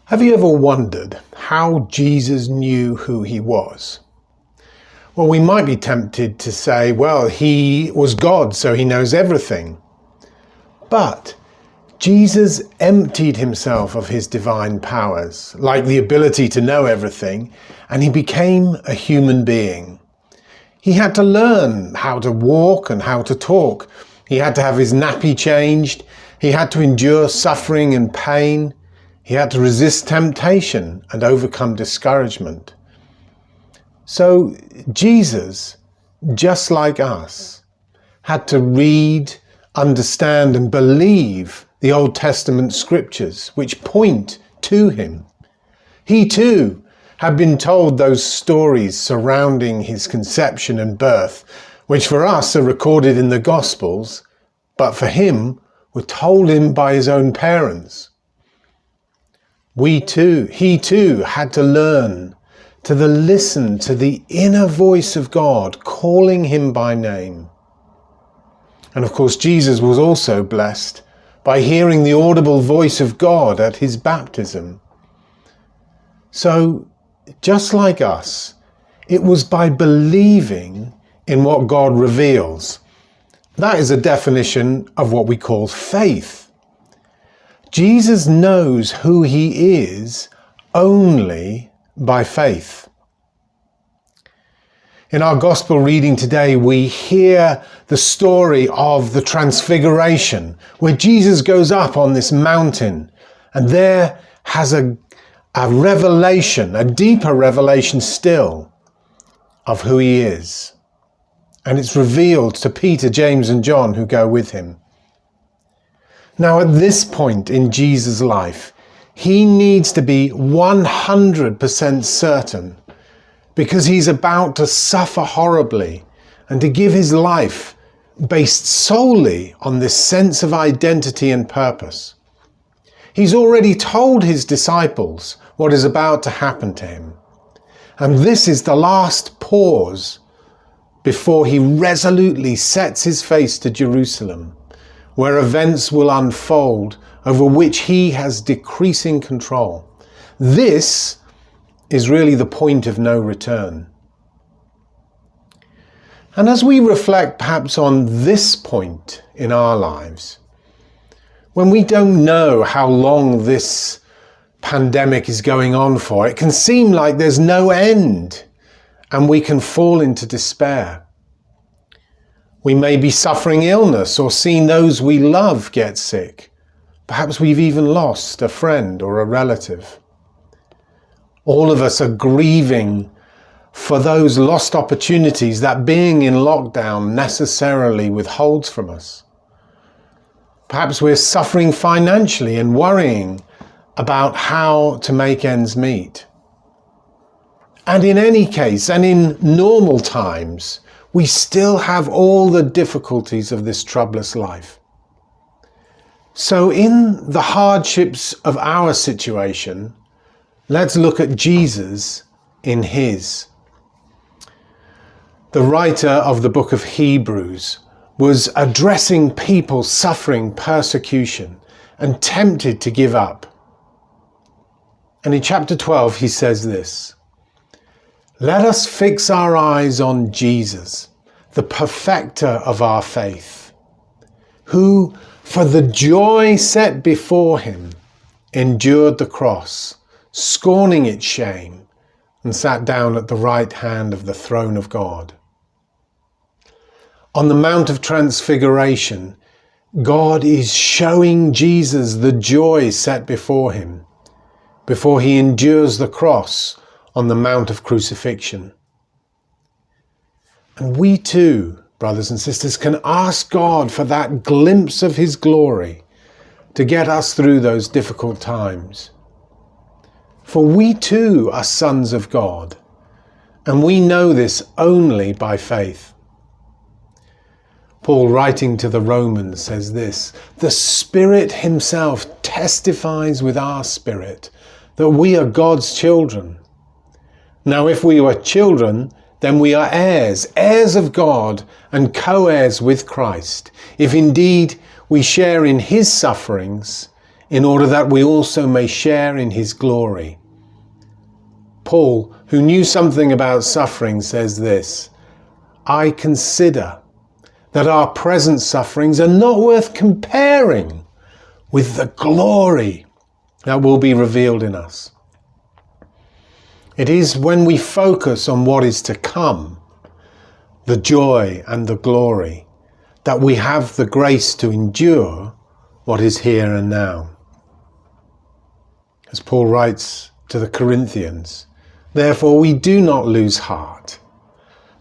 Have you ever wondered how Jesus knew who he was? Well, we might be tempted to say, well, he was God, so he knows everything. But Jesus emptied himself of his divine powers, like the ability to know everything, and he became a human being. He had to learn how to walk and how to talk. He had to have his nappy changed. He had to endure suffering and pain. He had to resist temptation and overcome discouragement. So Jesus, just like us, had to read, understand and believe the Old Testament scriptures which point to him. He too had been told those stories surrounding his conception and birth, which for us are recorded in the Gospels, but for him were told him by his own parents. He too had to learn to listen to the inner voice of God calling him by name. And of course, Jesus was also blessed by hearing the audible voice of God at his baptism. So, just like us, it was by believing in what God reveals. That is a definition of what we call faith. Jesus knows who he is only by faith. In our gospel reading today, we hear the story of the Transfiguration, where Jesus goes up on this mountain and there has a revelation, a deeper revelation still, of who he is. And it's revealed to Peter, James and John who go with him. Now, at this point in Jesus' life, he needs to be 100% certain, because he's about to suffer horribly and to give his life based solely on this sense of identity and purpose. He's already told his disciples what is about to happen to him. And this is the last pause before he resolutely sets his face to Jerusalem, where events will unfold over which he has decreasing control. This is really the point of no return. And as we reflect perhaps on this point in our lives, when we don't know how long this pandemic is going on for, it can seem like there's no end and we can fall into despair. We may be suffering illness or seeing those we love get sick. Perhaps we've even lost a friend or a relative. All of us are grieving for those lost opportunities that being in lockdown necessarily withholds from us. Perhaps we're suffering financially and worrying about how to make ends meet. And in any case, and in normal times, we still have all the difficulties of this troublous life. So in the hardships of our situation, let's look at Jesus in his. The writer of the book of Hebrews was addressing people suffering persecution and tempted to give up. And in chapter 12, he says this: "Let us fix our eyes on Jesus, the perfecter of our faith, who, for the joy set before him, endured the cross, scorning its shame, and sat down at the right hand of the throne of God." On the Mount of Transfiguration, God is showing Jesus the joy set before him, before he endures the cross on the Mount of Crucifixion. And we too, brothers and sisters, can ask God for that glimpse of his glory to get us through those difficult times. For we too are sons of God, and we know this only by faith. Paul, writing to the Romans, says this: "The Spirit himself testifies with our spirit that we are God's children. Now, if we are children, then we are heirs, heirs of God and co-heirs with Christ, if indeed we share in his sufferings, in order that we also may share in his glory. Paul, who knew something about suffering, says this, I consider that our present sufferings are not worth comparing with the glory that will be revealed in us. It is when we focus on what is to come, the joy and the glory, that we have the grace to endure what is here and now. As Paul writes to the Corinthians, therefore we do not lose heart.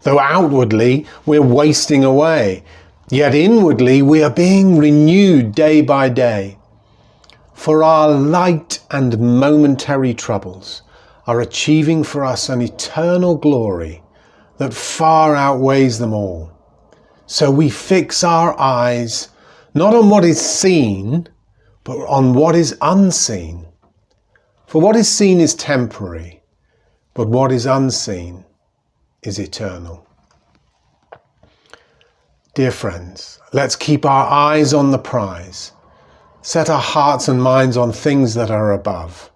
Though outwardly we're wasting away, yet inwardly we are being renewed day by day. For our light and momentary troubles are achieving for us an eternal glory that far outweighs them all. So we fix our eyes not on what is seen, but on what is unseen. For what is seen is temporary, but what is unseen is eternal. Dear friends, let's keep our eyes on the prize. Set our hearts and minds on things that are above,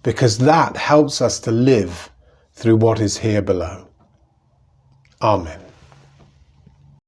because that helps us to live through what is here below. Amen.